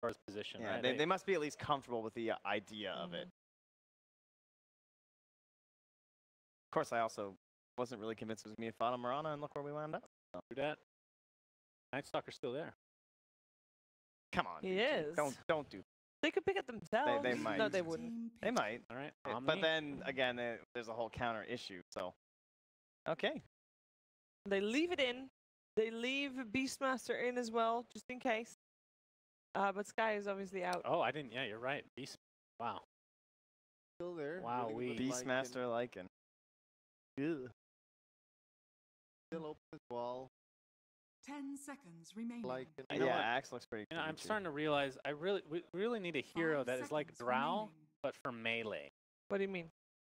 Auror's position, Yeah, right? they must be at least comfortable with the idea of it. Of course, I also wasn't really convinced it was me and FATA Marana, and look where we wound up. Do that. Night Stalker's still there. Come on, He Vici. is. Don't do. They could pick it themselves. They might. No, they wouldn't. They might. All right. But then again, there's a whole counter issue. So, okay. They leave it in. They leave Beastmaster in as well, just in case. But Sky is obviously out. Oh, I didn't. Yeah, you're right. Beast. Wow. Still there. Wow, really Beastmaster Lycan. Ew. Still open as well. 10 seconds remaining. Lycan. know Yeah, what? Axe looks pretty. You know, I'm Vici. starting to realize we really need a hero 5 that is like seconds Drow, remaining. but for melee. What do you mean?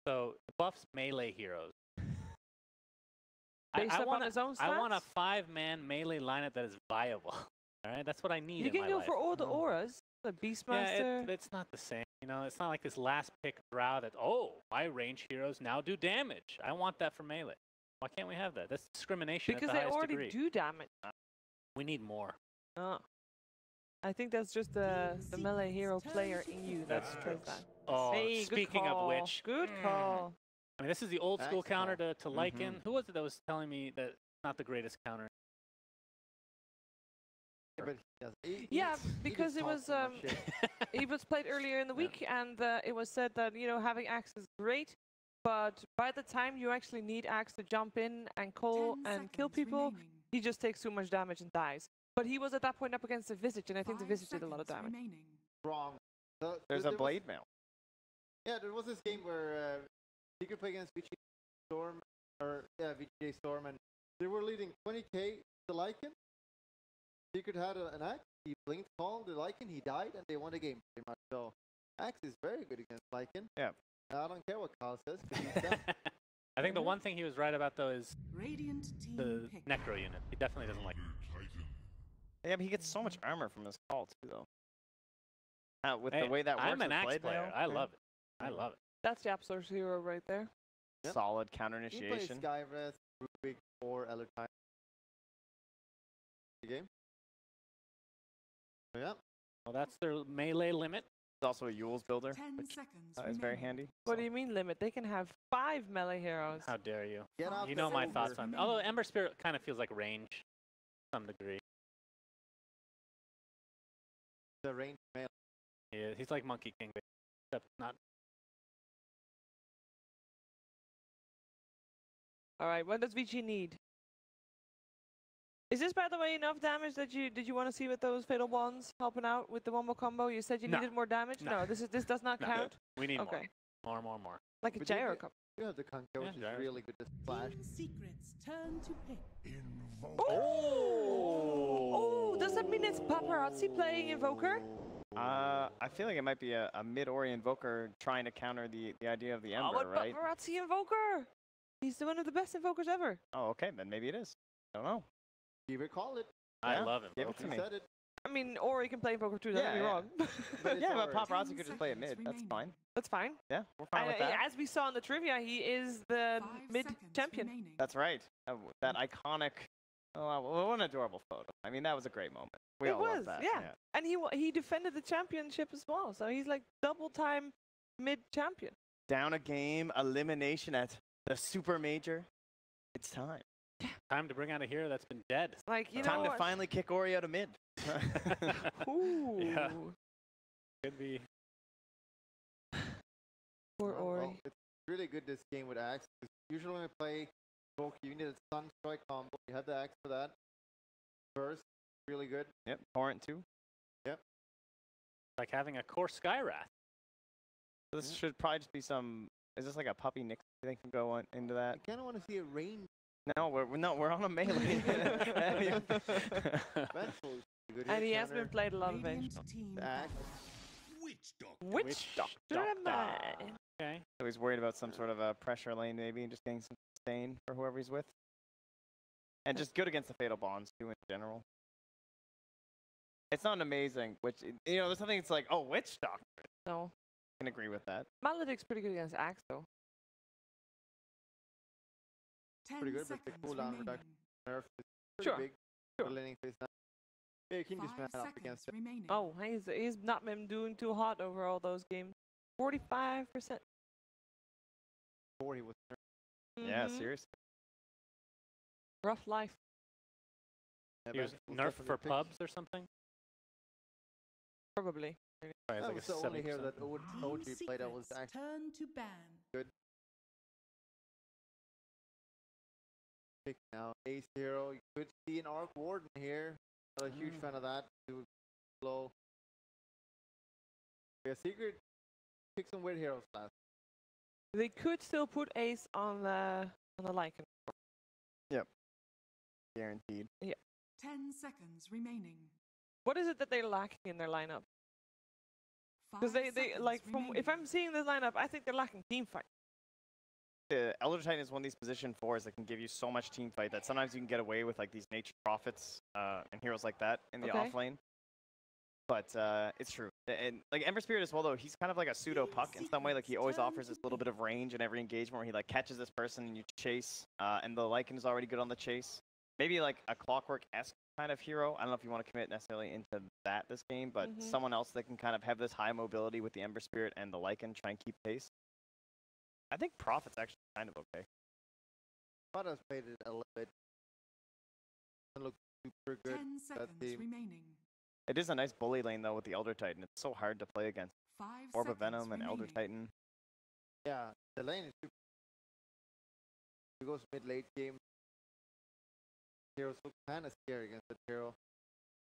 So it buffs melee heroes. Based I upon want his own I want a stats? 5-man melee lineup that is viable. All right, that's what I need. You in can my go life. for all the auras. The Beastmaster. Yeah, it's not the same. You know, it's not like this last pick Drow that my range heroes now do damage. I want that for melee. Why can't we have that? That's discrimination because at the they highest already degree. do damage. We need more. Oh. I think that's just the melee hero player in you that That's says that. Oh, Hey, good speaking of call. which, Good call. I mean, this is the old school Axe counter call. to Lycan. Who was it that was telling me that it's not the greatest counter? Yeah, but Yeah, he because just it was talks so much shit. it was played earlier in the week, and it was said that having Axe is great, but by the time you actually need Axe to jump in and call 10 and kill seconds people, remaining. he just takes too much damage and dies. But he was at that point up against the Visage, and I think the 5 Visage did a lot of seconds damage. remaining. Wrong. There's a blade mail. Yeah, there was this game where he could play against Vici Storm, VJ Storm, and they were leading 20k to Lycan. Secret had an axe, he blinked, called the Lycan, he died, and they won the game pretty much. So, axe is very good against Lycan. Yeah. I don't care what Kyle says, 'cause he's done. I think the one thing he was right about though is Radiant team the pick. Necro unit. He definitely doesn't like. Yeah, but he gets so much armor from his call too, though. With Hey, the way that works I'm an with axe blade player. mail, I yeah. love it. I love it. That's YapzOr's hero right there. Yep. Solid counter He plays initiation. Skyvreth, Rubik, or Ellertime. The game. So, yeah. Well, that's their melee limit. He's also a Yule's builder, 10 which seconds is very remaining. handy. What so. do you mean limit? They can have 5 melee heroes. How dare you? Get out You the know my silver. thoughts on. Although Ember Spirit kind of feels like range, to some degree. The range mail. Yeah, he's like Monkey King, but except not. All right, what does Vici need? Is this, by the way, enough damage that did you want to see with those fatal bonds helping out with the wombo combo? You said you No. needed more damage. No. No, this does not No. count. We need Okay, more. like a But you gyro get- cup. You have the Conko, Yeah, which is gyro. really good to splash. Team secrets turn to pick. Oh, does that mean it's Paparazzi playing Invoker? I feel like it might be a mid-ori invoker trying to counter the idea of the Oh, Ember, but right? Paparazzi Invoker! He's one of the best invokers ever. Oh, okay, then maybe it is. I don't know. You recall it. I Yeah, love him. give it to You me. said it. I mean, or he can play Invoker too, don't get me Yeah, wrong. But it's Yeah, but alright. Paparazzi 10 could just play it mid. seconds That's remaining. fine. That's fine. Yeah, we're fine with that. As we saw in the trivia, he is the 5 mid seconds champion. remaining. That's right. That iconic. Oh, what an adorable photo. I mean, that was a great moment. We It all love was, that. yeah. And he defended the championship as well, so he's like double time mid champion. Down a game, elimination at the super major. It's time. Time to bring out a hero that's been dead. Like you Time know to what? finally kick Ori out of mid. Ooh. Yeah. Could be. Poor Ori. Well, it's really good this game with Axe. 'Cause usually when I play Poke, you need a Stun Strike combo. You have the Axe for that. First, really good. Yep, Torrent too. Like having a core Skywrath. This should probably just be some. Is this like a Puppey Nix? They can go into I that. kind of want to see a range. No, we're on a melee. Vengeful is good. And he has counter. been played a lot of Venge. Radiant team The Axe. Witch Doctor am I? Okay. So he's worried about some sort of a pressure lane maybe, and just getting some sustain for whoever he's with. And just good against the fatal bonds too in general. It's not amazing, which there's something that's like, oh, Witch Doctor. No. I can agree with that. Maledict's pretty good against Axe though. 10 Pretty good, but the seconds cooldown remaining. reduction nerf is pretty Sure. big. Sure. For laning phase now. Yeah, you can just 5 man up seconds against it. remaining. Oh, he's not been doing too hot over all those games. 45%. 40 was Yeah, Mhm. seriously. Rough life. He was nerfed for pubs or something? Probably. Probably That has like was a the only hero 70%. that OG Team played that was Secrets actually turn to ban. pick now. Ace hero. You could see an Arc Warden here. Not a huge fan of that. Too slow. Yeah, Secret pick some weird heroes last. They could still put Ace on the Lycan. Guaranteed. 10 seconds remaining. What is it that they're lacking in their lineup? Because 5 they seconds like remaining. if I'm seeing this lineup, I think they're lacking team fight. The Elder Titan is one of these position 4s that can give you so much team fight that sometimes you can get away with like these Nature Prophets and heroes like that in the Okay. offlane. But it's true. And like Ember Spirit as well, though, he's kind of like a pseudo puck in some way. Like he always offers this little bit of range in every engagement where he like catches this person and you chase. And the Lycan is already good on the chase. Maybe like a Clockwork-esque kind of hero. I don't know if you want to commit necessarily into that this game, but Mhm. someone else that can kind of have this high mobility with the Ember Spirit and the Lycan, try and keep pace. I think Prophet's actually kind of okay. Fata's played it a little bit. Doesn't look super good. 10 seconds team. remaining. It is a nice bully lane though with the Elder Titan. It's so hard to play against. 5 Orb of seconds Venom and Elder remaining. Titan. Yeah, the lane is super. He goes mid-late game. Heroes look kind of scary against the hero.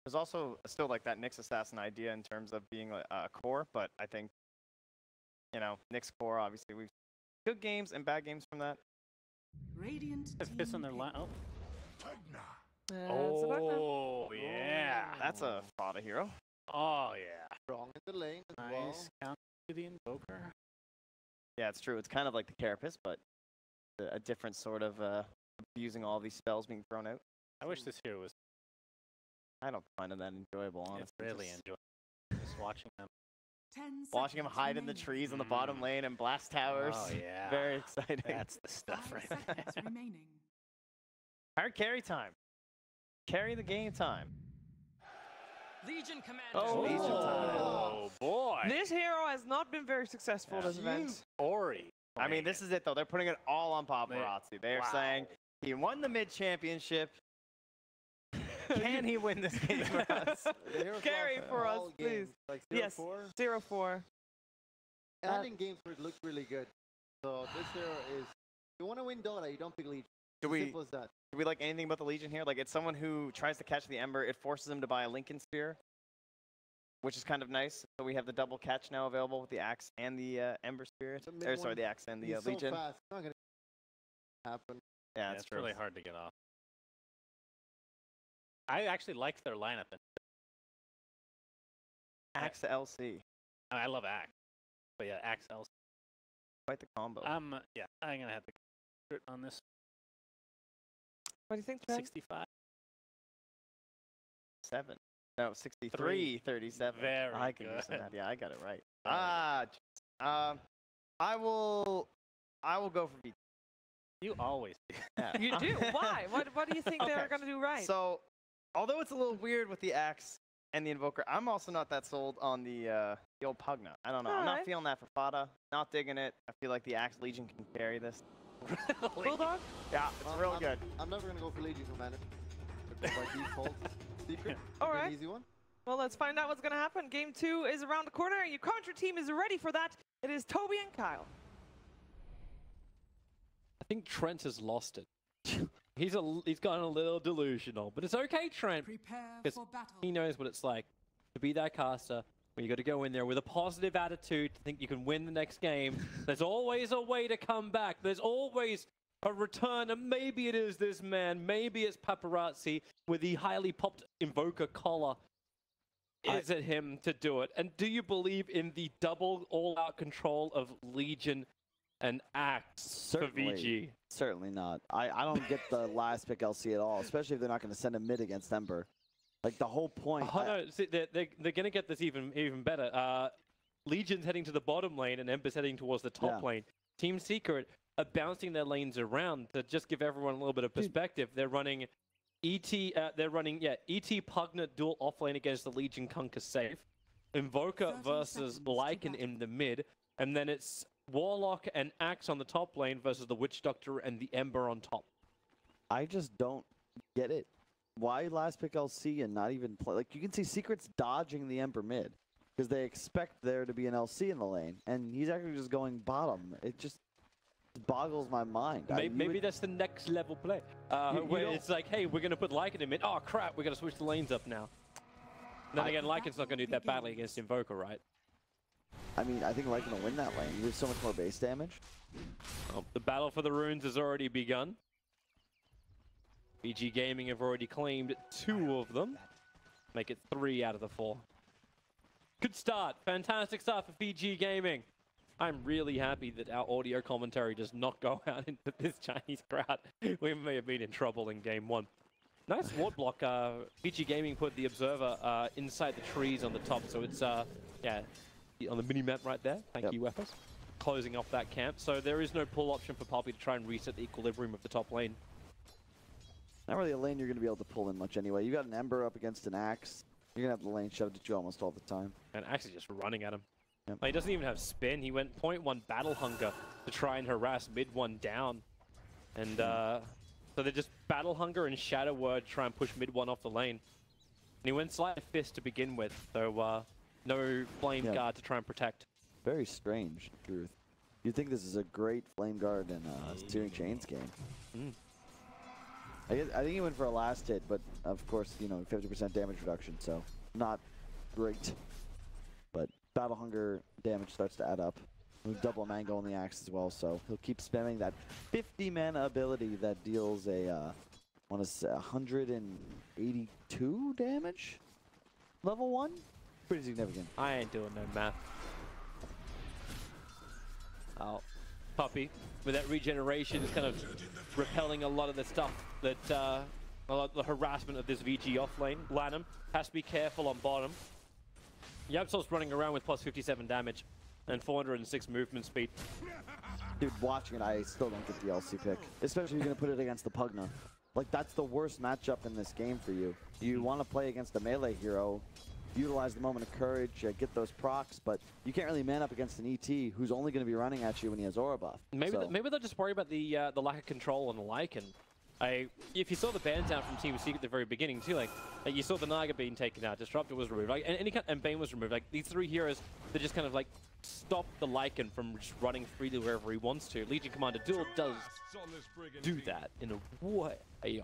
There's also still like that Nyx Assassin idea in terms of being a core, but I think, you know, Nyx core, obviously we've good games and bad games from that. Radiant It team fits on their pick. line. Oh. It's about now. Oh, yeah. That's a FATA hero. Oh, yeah. Strong in the lane as well. Nice counter to the Invoker. Yeah, it's true. It's kind of like the Carapace, but a different sort of abusing all these spells being thrown out. I wish this hero was I don't find it that enjoyable, honestly. it's really Just enjoyable. Just watching them. 10 watching him seconds hide in the remaining. trees on the bottom lane and blast towers. Oh, yeah. Very exciting. That's the stuff 5 right seconds there. remaining. Hard carry time. Carry the game time. Legion Commander. Oh, Legion time. Oh, boy. This hero has not been very successful this event. Ori. I mean, this is it, though. They're putting it all on Paparazzi. They're Wow. saying he won the mid-championship. Can he win this game for us? The heroes Carry lost for us, all please. games, like Yes. 0-4. 0-4. And in games where it looked really good. So this hero is. You want to win Dota, you don't pick Legion. Do we Simple as that. do we like anything about the Legion here? Like, it's someone who tries to catch the Ember. It forces him to buy a Lincoln Spear, which is kind of nice. So we have the double catch now available with the Axe and the Ember Spirit. The mid Or sorry, one, the Axe and the He's so Legion. fast. It's not going to happen. Yeah, Yeah, that's it's true. really hard to get off. I actually liked their lineup. Axe to LC. I love Axe. But yeah, Axe LC. Quite the combo. Yeah, I'm going to have to go on this. What do you think, Trent? 65. 7. No, 63, 37. Very I can good. use that. Yeah, I got it right. Very I will go for Vici. You always do. Yeah. You do? Why? What do you think they're Okay. going to do right? So, although it's a little weird with the Axe and the Invoker, I'm also not that sold on the old Pugna. I don't know. I'm not Alright. feeling that for FATA. Not digging it. I feel like the Axe Legion can carry this. Bulldog? Yeah, it's real good. I'm never going to go for Legion Commander. By default. Secret. All An right. easy one. Well, let's find out what's going to happen. Game 2 is around the corner, and your contra team is ready for that. It is Toby and Kyle. I think Trent has lost it. He's gotten a little delusional, but it's okay, Trent. Prepare 'Cause for battle. He knows what it's like to be that caster when you got to go in there with a positive attitude to think you can win the next game. There's always a way to come back. There's always a return, and maybe it is this man. Maybe it's Paparazzi with the highly popped Invoker collar. Is it him to do it? And do you believe in the double all-out control of Legion and Axe for VG? Certainly not. I don't get the last pick LC at all, especially if they're not going to send a mid against Ember. Like the whole point. Oh, no, see, they're going to get this even better. Legion's heading to the bottom lane and Ember's heading towards the top lane. Team Secret are bouncing their lanes around to just give everyone a little bit of perspective. They're running they're running, ET Pugna dual offlane against the Legion Kunkka safe. Invoker 30 versus seconds to Lycan go. in the mid. And then it's Warlock and Axe on the top lane versus the Witch Doctor and the Ember on top. I just don't get it. Why last pick LC and not even play? Like, you can see Secret's dodging the Ember mid because they expect there to be an LC in the lane, and he's actually just going bottom. It just boggles my mind. Maybe that's the next level play. Where it's like, hey, we're going to put Lycan in mid. Oh, crap, we're going to switch the lanes up now. Then again, Lycan's not going to do that badly against Invoker, right? I mean, I think Lycan will win that lane. You have so much more base damage. Well, the battle for the runes has already begun. VG Gaming have already claimed 2 of them. Make it 3 out of the 4. Good start. Fantastic start for VG Gaming. I'm really happy that our audio commentary does not go out into this Chinese crowd. We may have been in trouble in game 1. Nice ward block. VG Gaming put the Observer inside the trees on the top, so it's, yeah, on the mini-map right there. Thank you, Weapons. Closing off that camp. So there is no pull option for Puppey to try and reset the equilibrium of the top lane. Not really a lane you're going to be able to pull in much anyway. You got an Ember up against an Axe. You're going to have the lane shoved at you almost all the time. And Axe is just running at him. Yep. Like, he doesn't even have spin. He went 0.1 Battle Hunger to try and harass mid one down. And so they're just Battle Hunger and Shadow Word try and push mid one off the lane. And he went Sleight of Fist to begin with, so no Flame Guard to try and protect. Very strange, truth. You'd think this is a great Flame Guard and Searing Chains game. I think he went for a last hit, but of course, you know, 50% damage reduction, so not great. But Battle Hunger damage starts to add up. With double Mango on the Axe as well, so he'll keep spamming that 50 mana ability that deals a, I want to say 182 damage? Level 1? Pretty significant. I ain't doing no math. Oh, Puppey, with that regeneration, is kind of repelling a lot of the stuff that, a lot of the harassment of this VG offlane. Lanham has to be careful on bottom. YapzOr's running around with plus 57 damage and 406 movement speed. Dude, watching it, I still don't get the LC pick. Especially if you're going to put it against the Pugna. Like, that's the worst matchup in this game for you. You want to play against a melee hero, utilize the moment of courage, get those procs, but you can't really man up against an ET who's only going to be running at you when he has aura buff. Maybe maybe they'll just worry about the lack of control on the Lycan. If you saw the bans out from Team Secret at the very beginning too, like you saw the Naga being taken out, Disruptor was removed, like and Bane was removed. Like these 3 heroes that just kind of like stop the Lycan from just running freely wherever he wants to. Legion Commander Duel does do that in a way.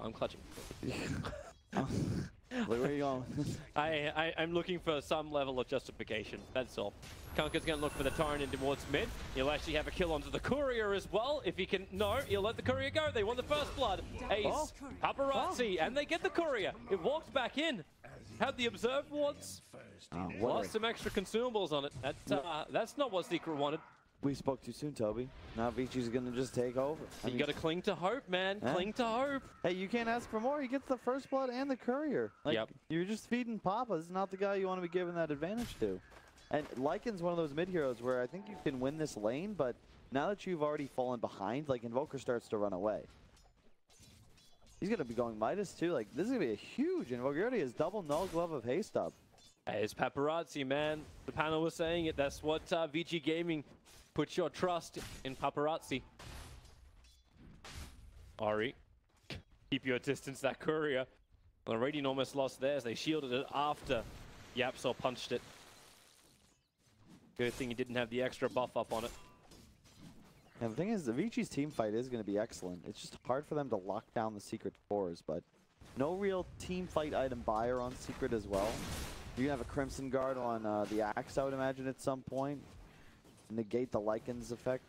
I'm clutching. Where are you going? I'm looking for some level of justification, that's all. Kunkka's going to look for the Torrent in towards mid. He'll actually have a kill onto the Courier as well. If he can, no, he'll let the Courier go. They want the first blood. Ace, Paparazzi, and they get the Courier. It walks back in. Had the Observe wards, plus some extra consumables on it. That's not what Secret wanted. We spoke too soon, Toby. Now Vici's going to just take over. You got to cling to hope, man. Cling to hope. Hey, you can't ask for more. He gets the first blood and the Courier. Like, you're just feeding Papa. This is not the guy you want to be giving that advantage to. And Lycan's one of those mid heroes where I think you can win this lane, but now that you've already fallen behind, like Invoker starts to run away. He's going to be going Midas too. Like, this is going to be a huge Invoker. He already has double null glove of haste up. Hey, it's Paparazzi, man. The panel was saying it. That's what VG Gaming put your trust in Paparazzi. Ari, keep your distance, that Courier. Well, Radiant almost lost theirs. They shielded it after YapzOr punched it. Good thing he didn't have the extra buff up on it. And the thing is, the Vici's team fight is going to be excellent. It's just hard for them to lock down the Secret cores, but no real team fight item buyer on Secret as well. You're going to have a Crimson Guard on the Axe, I would imagine, at some point. Negate the Lycan's effect.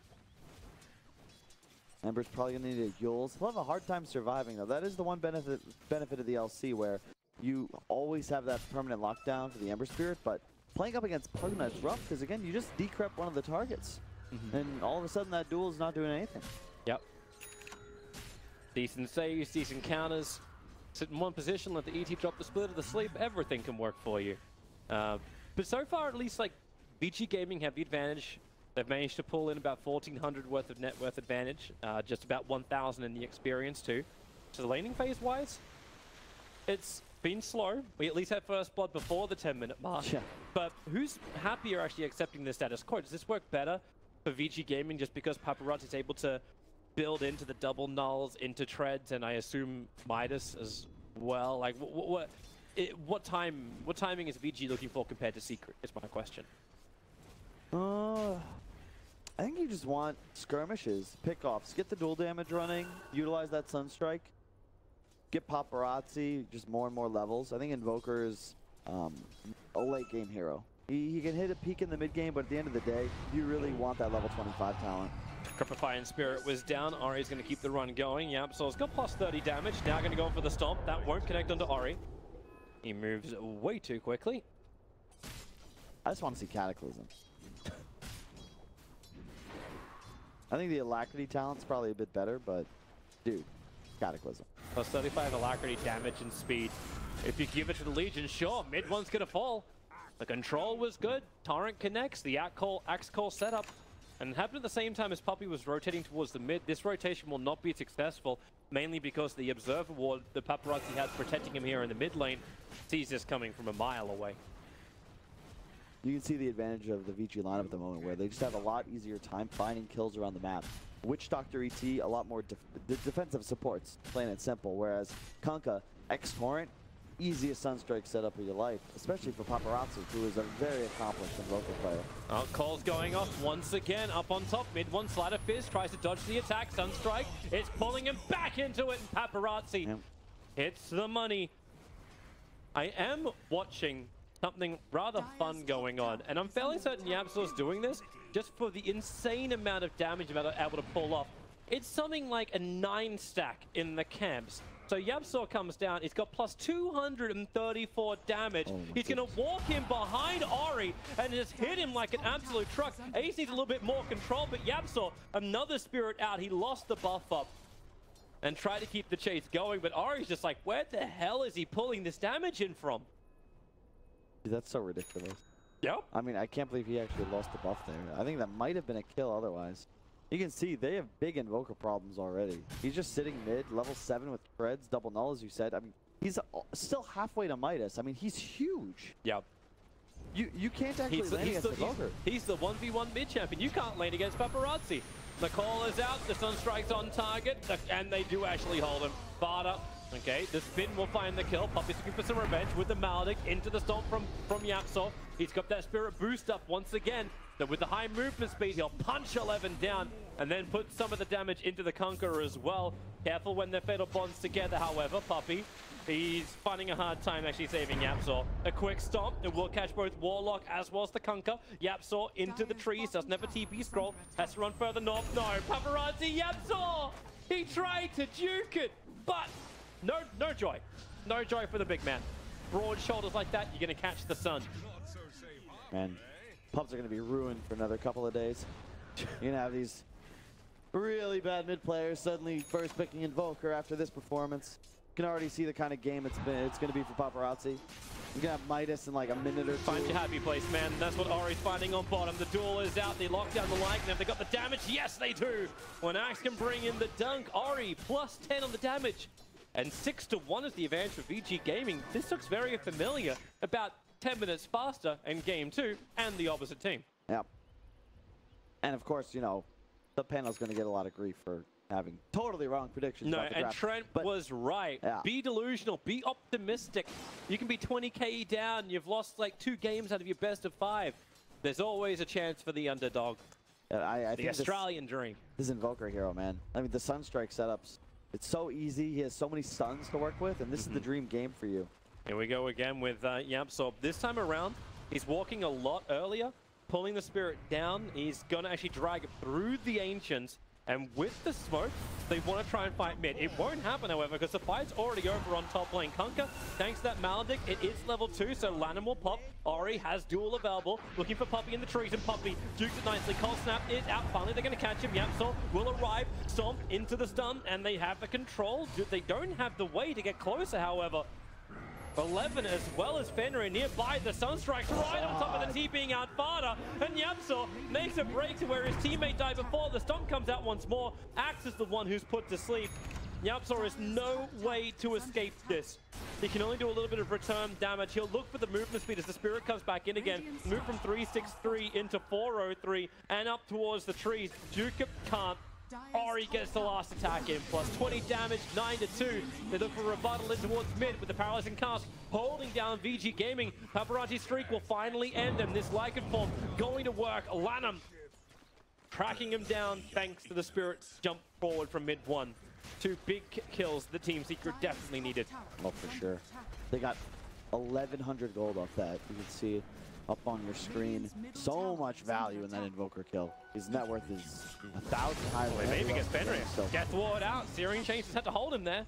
Ember's probably going to need a Yules. He'll have a hard time surviving, though. That is the one benefit of the LC, where you always have that permanent lockdown for the Ember Spirit, but playing up against Pugna is rough, because again, you just decrep one of the targets. And all of a sudden, that duel is not doing anything. Yep. Decent saves, decent counters. Sit in one position, let the ET drop the split of the sleep. Everything can work for you. But so far, at least, like, VG Gaming have the advantage. They've managed to pull in about 1,400 worth of net worth advantage. Just about 1,000 in the experience, too. So the laning phase-wise, it's been slow. We at least had first blood before the 10-minute mark. Yeah. But who's happier actually accepting the status quo? Does this work better for Vici Gaming just because Paparazzi is able to build into the double nulls, into treads, and I assume Midas as well? Like, what timing is Vici looking for compared to Secret is my question. I think you just want skirmishes, pickoffs, get the dual damage running, utilize that Sunstrike, get Paparazzi just more and more levels. I think Invoker is a late game hero. He can hit a peak in the mid game, but at the end of the day, you really want that level 25 talent. Crepify and Spirit was down. Ori's going to keep the run going. YapzOr's got plus 30 damage. Now going to go for the stomp. That won't connect onto Ori. He moves way too quickly. I just want to see Cataclysm. I think the Alacrity talent's probably a bit better, but dude, Cataclysm. Plus 35 Alacrity damage and speed. If you give it to the Legion, sure, mid one's going to fall. The control was good. Torrent connects. The axe call setup. And it happened at the same time as Puppey was rotating towards the mid. This rotation will not be successful, mainly because the Observer Ward the Paparazzi has protecting him here in the mid lane sees this coming from a mile away. You can see the advantage of the Vici lineup at the moment, where they just have a lot easier time finding kills around the map. Witch Doctor ET, a lot more defensive supports, plain and simple, whereas Kunkka, X-Torrent, easiest Sunstrike setup of your life, especially for Paparazzi, who is a very accomplished Invoker player. Oh, Cole's going off once again, up on top, mid one, Slider Fizz, tries to dodge the attack, Sunstrike, it's pulling him back into it, and Paparazzi hits the money. I am watching something rather fun going on, and I'm fairly certain YapzOr's doing this just for the insane amount of damage they're able to pull off. It's something like a 9 stack in the camps. So YapzOr comes down, he's got plus 234 damage. He's gonna walk in behind Ori and just hit him like an absolute truck. Ace needs a little bit more control, but YapzOr, another spirit out, he lost the buff up and tried to keep the chase going, but Ori's just like, where the hell is he pulling this damage in from? Dude, that's so ridiculous. Yep. I mean, I can't believe he actually lost the buff there. I think that might have been a kill otherwise. You can see they have big Invoker problems already. He's just sitting mid, level 7 with Threads, double null, as you said. I mean, he's still halfway to Midas. I mean, he's huge. Yep. You can't actually lane against Invoker. He's the 1v1 mid champion. You can't lane against Paparazzi. The call is out, the Sunstrike's on target, and they do actually hold him. FATA. Okay, the spin will find the kill. Puppey's looking for some revenge with the Maldic into the stomp from YapzOr. He's got that spirit boost up once again. So with the high movement speed, he'll punch 11 down and then put some of the damage into the Conqueror as well. Careful when their fatal bonds together, however. Puppey, he's finding a hard time actually saving YapzOr. A quick stomp, it will catch both Warlock as well as the Kunkka. YapzOr into the trees, doesn't have a TP scroll, has to run further north. No, Paparazzi, YapzOr! He tried to juke it, but no joy. No joy for the big man. Broad shoulders like that, you're going to catch the sun. Man, pubs are going to be ruined for another couple of days. You're going to have these really bad mid players suddenly first picking Invoker after this performance. You can already see the kind of game it's going to be for Paparazzi. You're going to have Midas in like a minute or two. Find your happy place, man. That's what Ori's finding on bottom. The duel is out. They lock down the line. Have they got the damage? Yes, they do. When Axe can bring in the dunk, Ori plus 10 on the damage. And 6-1 is the advantage for Vici Gaming. This looks very familiar. About 10 minutes faster in game 2 and the opposite team. Yep. And of course, you know, the panel's going to get a lot of grief for having totally wrong predictions. No, about the and draft. Trent was right. Yeah. Be Be delusional. Be optimistic. You can be 20k down. You've lost like 2 games out of your best of 5. There's always a chance for the underdog. I The think Australian dream. This Invoker hero, man. I mean, the Sunstrike setups, it's so easy. He has so many stuns to work with, and this is the dream game for you. Here we go again with YapzOr. This time around, he's walking a lot earlier, pulling the spirit down. He's going to actually drag it through the Ancients. And with the smoke, they want to try and fight mid. It won't happen, however, because the fight's already over on top lane. Kunkka, thanks to that Maldic, it is level 2, so Lanham will pop. Ori has duel available, looking for Puppey in the trees, and Puppey dukes it nicely. Cold Snap is out. Finally, they're going to catch him. YapzOr will arrive, stomp into the stun, and they have the control. They don't have the way to get closer, however. 11 as well as Fenrir nearby. The Sunstrike's right on top of the TPing out FATA, and YapzOr makes a break to where his teammate died before. The stomp comes out once more. Axe is the one who's put to sleep. YapzOr has no way to escape this. He can only do a little bit of return damage. He'll look for the movement speed as the Spirit comes back in again. Move from 363 into 403 and up towards the trees. Duke can't. Ori gets the last attack in, plus 20 damage, 9-2. They look for rebuttal in towards mid with the paralyzing cast, holding down VG Gaming. Paparazzi streak will finally end, and this Lycan form going to work. Lanham tracking him down thanks to the Spirit's jump forward from mid one. 2 big kills the Team Secret definitely needed. Oh, for sure. They got 1,100 gold off that. You can see it up on your screen. So much value in that Invoker kill. His net worth is 1,000 higher than Maybe gets Fenrir. Fenrir. Gets ward out. Searing Chains just had to hold him there.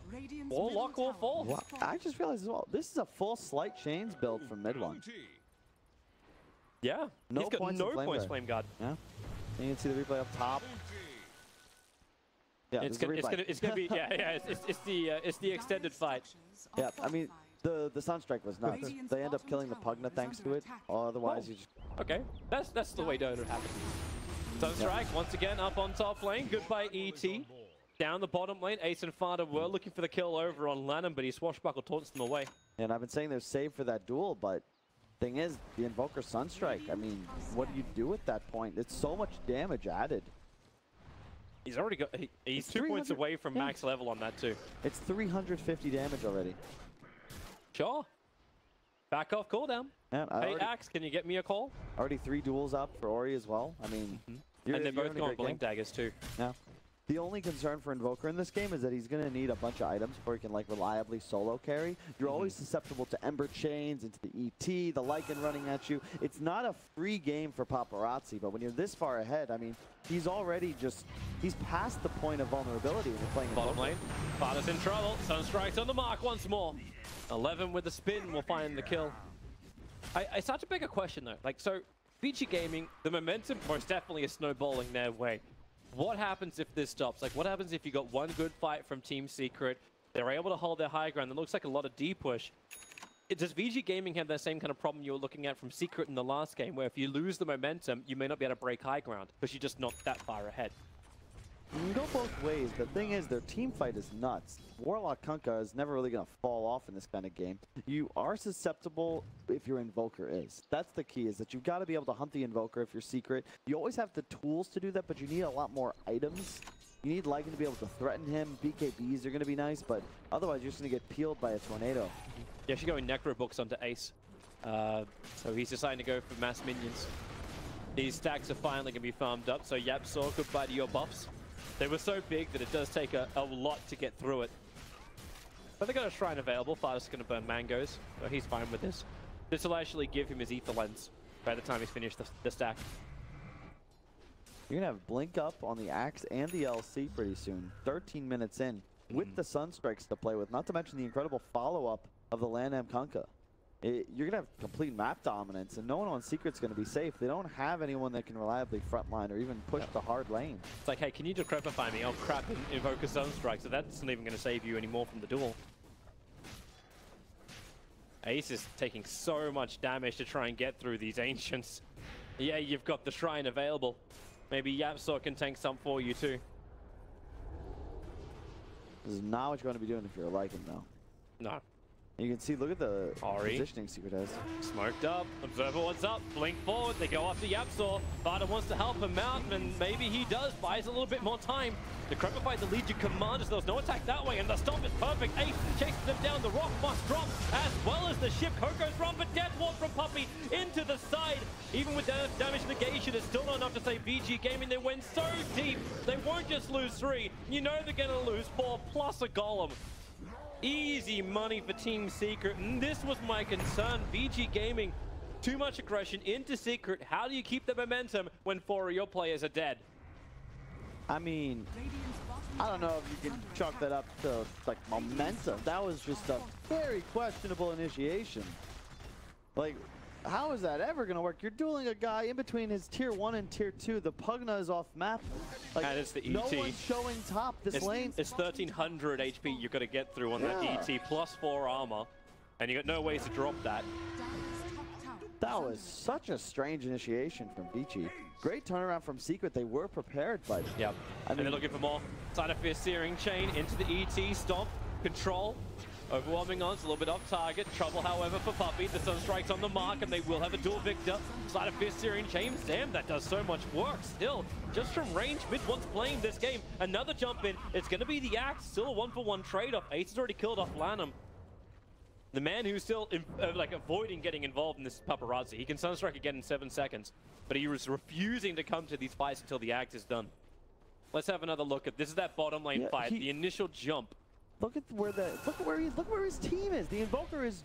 Warlock will fall. Well, I just realized as well, this is a full Slight Chains build from mid one. Yeah. No He's got points no in points Flame Flame Guard. Yeah. And you can see the replay up top. Yeah, It's gonna be it's the extended fight. Yeah, I mean the Sunstrike was nuts. They end up killing the Pugna thanks to it. Otherwise, you just Okay, that's the way Dota happens. Sunstrike once again up on top lane. Goodbye ET. Down the bottom lane, Ace and FATA were looking for the kill over on Lanham, but he swashbuckle taunts them away. And I've been saying they're saved for that duel, but thing is, the Invoker Sunstrike. I mean, what do you do at that point? It's so much damage added. He's already got. He's 2 points away from max level on that too. It's 350 damage already. Sure. Back off cooldown. Yeah, Hey Axe, can you get me a call? Already 3 duels up for Ori as well. I mean, and they're both going blink daggers too. Yeah. The only concern for Invoker in this game is that he's going to need a bunch of items before he can like reliably solo carry. You're always susceptible to Ember Chains, into the ET, the Lycan running at you. It's not a free game for Paparazzi, but when you're this far ahead, I mean, he's already he's past the point of vulnerability when you're playing Bottom lane, FATA's in trouble. Sunstrike's on the mark once more. 11 with the spin will find the kill. It's such a bigger question though. Like, so Vici Gaming, the momentum most definitely is snowballing their way. What happens if this stops? Like, what happens if you got one good fight from Team Secret? They're able to hold their high ground. It looks like a lot of D-push. Does Vici Gaming have that same kind of problem you were looking at from Secret in the last game, where if you lose the momentum, you may not be able to break high ground because you're just not that far ahead? You can go both ways. The thing is, their team fight is nuts. Warlock Kunkka is never really going to fall off in this kind of game. You are susceptible if your Invoker is. That's the key, is that you've got to be able to hunt the Invoker if you're Secret. You always have the tools to do that, but you need a lot more items. You need Lycan to be able to threaten him. BKBs are going to be nice, but otherwise you're just going to get peeled by a tornado. Yeah, she's going Necro Books onto Ace. So he's deciding to go for mass minions. These stacks are finally going to be farmed up, so YapzOr, goodbye to your buffs. They were so big that it does take a lot to get through it. But they got a shrine available. FATA's going to burn mangoes, so he's fine with this. This will actually give him his ether lens by the time he's finished the stack. You're going to have Blink up on the Axe and the LC pretty soon. 13 minutes in with the Sunstrikes to play with, not to mention the incredible follow-up of the Lanham Kunkka. You're going to have complete map dominance, and no one on Secret's going to be safe. They don't have anyone that can reliably frontline or even push the hard lane. It's like, hey, can you decrepify me? I'll crap and invoke a Sunstrike, so that's not even going to save you anymore from the duel. Ace is taking so much damage to try and get through these Ancients. Yeah, you've got the shrine available. Maybe YapzOr can tank some for you too. This is not what you're going to be doing if you're a Lycan, though. No. You can see, look at the Ori. positioning Secret has. Smoked up. Observer what's up. Blink forward. They go after YapzOr. FATA wants to help him out, and maybe he does. Buys a little bit more time. Decrepify the Legion commanders. There was no attack that way, and the stomp is perfect. Ace chases them down. The rock must drop, as well as the ship. Coco's run, but death ward from Puppey into the side. Even with damage negation, it's still not enough to say VG Gaming. They went so deep. They won't just lose 3. You know they're going to lose 4 plus a golem. Easy money for Team Secret, and this was my concern. VG Gaming, too much aggression into Secret. How do you keep the momentum when 4 of your players are dead? I mean, I don't know if you can chalk that up to like momentum. That was just a very questionable initiation. Like, how is that ever going to work? You're dueling a guy in between his tier 1 and tier 2. The Pugna is off map. Like, and it's the ET. No one's showing top this lane. It's 1300 HP you've got to get through on that ET plus 4 armor, and you got no ways to drop that. That was such a strange initiation from Vici. Great turnaround from Secret. They were prepared, but yep. And they're looking for more. Side of Fierce Searing Chain into the ET. Stomp. Control. Overwhelming on. It's a little bit off target. Trouble, however, for Puppey. The Sunstrike's on the mark, and they will have a dual victor. Side of Fierce Searing Chain. Damn, that does so much work still. Just from range, Mid once playing this game. Another jump in. It's going to be the Axe. Still a 1-for-1 trade-off. Ace has already killed off Lanham. The man who's still like avoiding getting involved in this paparazzi. He can Sunstrike again in 7 seconds, but he was refusing to come to these fights until the Axe is done. Let's have another look at this. Is that bottom lane fight? The initial jump. Look at where his team is. The Invoker is